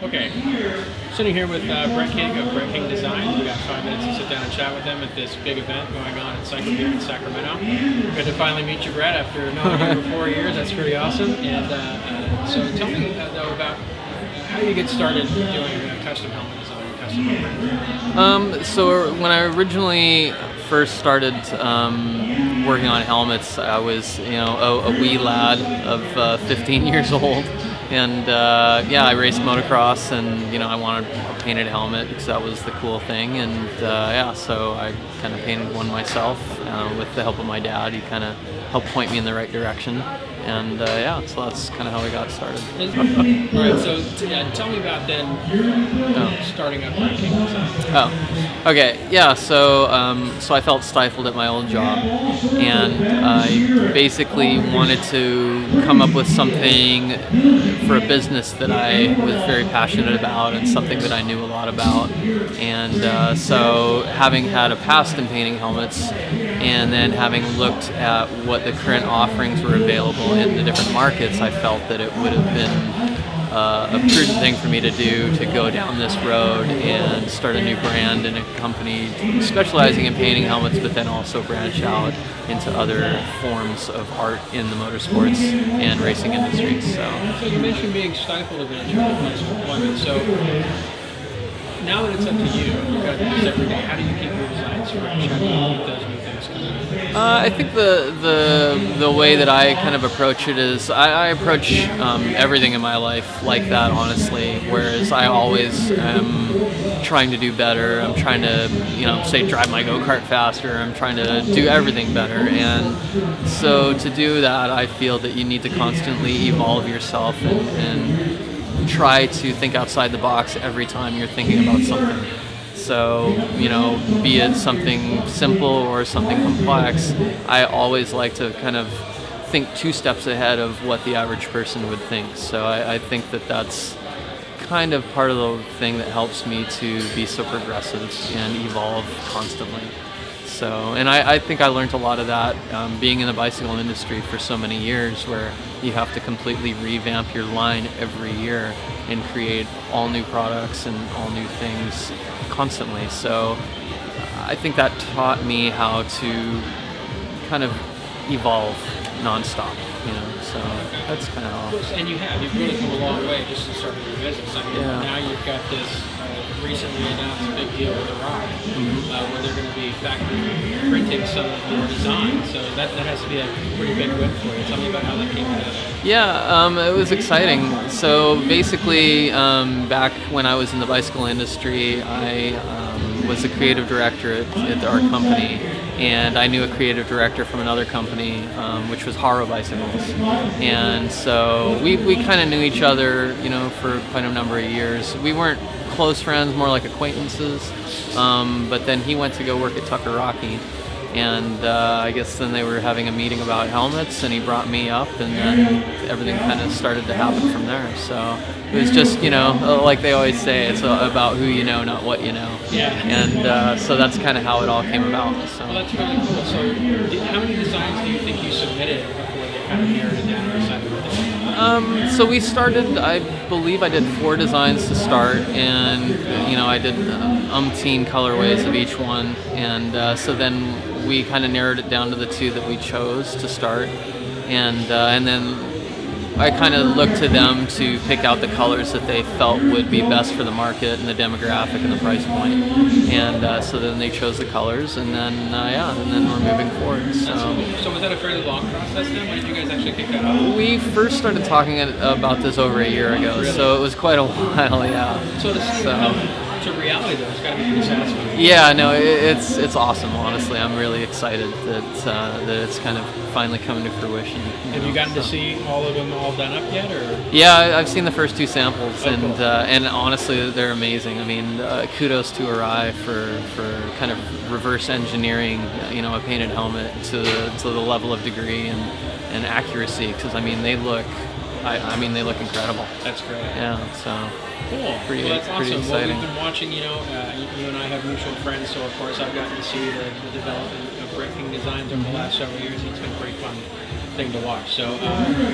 Okay, sitting here with BrettKing of BrettKing Design. We got 5 minutes to sit down and chat with them at this big event going on at Cycle here in Sacramento. Good to finally meet you, Brett, after knowing you for 4 years. That's pretty awesome. And so tell me, though, about how you get started doing custom helmet design, custom helmet. So when I originally first started working on helmets, I was, a wee lad of 15 years old, and I raced motocross, and I wanted a painted helmet because that was the cool thing, and so I kind of painted one myself with the help of my dad. He kind of helped point me in the right direction. And so that's kind of how we got started. All right, so tell me about then starting up BrettKing Design. Oh, okay, yeah. So I felt stifled at my old job, and I basically wanted to come up with something for a business that I was very passionate about and something that I knew a lot about. And so having had a past in painting helmets, and then having looked at what the current offerings were available in the different markets, I felt that it would have been a prudent thing for me to do, to go down this road and start a new brand and a company specializing in painting helmets, but then also branch out into other forms of art in the motorsports and racing industries. So you mentioned being stifled a bit in terms of place of employment. So now that it's up to you, you've got to do this every day. How do you keep your designs fresh? How do you keep those new things coming in? I think the way that I kind of approach it is I approach everything in my life like that, honestly. Whereas I always am trying to do better. I'm trying to, say, drive my go-kart faster. I'm trying to do everything better. And so to do that, I feel that you need to constantly evolve yourself and try to think outside the box every time you're thinking about something. So, be it something simple or something complex, I always like to kind of think 2 steps ahead of what the average person would think. So I think that that's kind of part of the thing that helps me to be so progressive and evolve constantly. So, and I think I learned a lot of that being in the bicycle industry for so many years, where you have to completely revamp your line every year and create all new products and all new things constantly. So I think that taught me how to kind of evolve nonstop, so that's kind of all. And you've really come a long way just in starting your business. I mean, now you've got this recently announced big deal with Iraq, where they're going to be factory printing some of your designs. So that has to be a pretty big win for you. Tell me about how that came together. Yeah, it was exciting. So basically, back when I was in the bicycle industry, I was a creative director at our company, and I knew a creative director from another company, which was Haro Bicycles. And so we kind of knew each other, for quite a number of years. We weren't close friends, more like acquaintances. But then he went to go work at Tucker Rocky, and I guess then they were having a meeting about helmets, and he brought me up, and then everything kind of started to happen from there. So it was just, like they always say, it's about who you know, not what you know. Yeah. And so that's kind of how it all came about. So. Well, that's really cool. So how many designs do you think you submitted before they kind of narrowed it down and decided what they wanted? So we started, I believe I did 4 designs to start, and I did umpteen colorways of each one, and so then we kind of narrowed it down to the 2 that we chose to start, and then I kind of looked to them to pick out the colors that they felt would be best for the market and the demographic and the price point. And so then they chose the colors, and then and then we're moving forward. So was that a fairly long process then? When did you guys actually kick that off? We first started talking about this over a year ago, really? So it was quite a while, yeah. So to reality though, it's got to be pretty satisfying. Yeah, no, it's awesome. Honestly, I'm really excited that it's kind of finally coming to fruition. Have you gotten to see all of them all done up yet, or? Yeah, I've seen the first 2 samples, cool. And honestly, they're amazing. I mean, kudos to Arai for kind of reverse engineering, a painted helmet to the level of degree and accuracy. Because I mean, they look incredible. That's great. Yeah, so. Cool. Pretty That's awesome. exciting. Well, we've been watching, you and I have mutual friends, so of course I've gotten to see the development of BrettKing designs over the last several years. It's been pretty fun thing to watch. So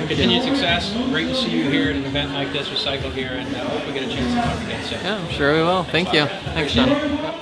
continued success. Great to see you here at an event like this with Cycle Gear, and I hope we get a chance to talk again soon. Yeah, I'm sure we will. Thank you. Thanks, John. Yep.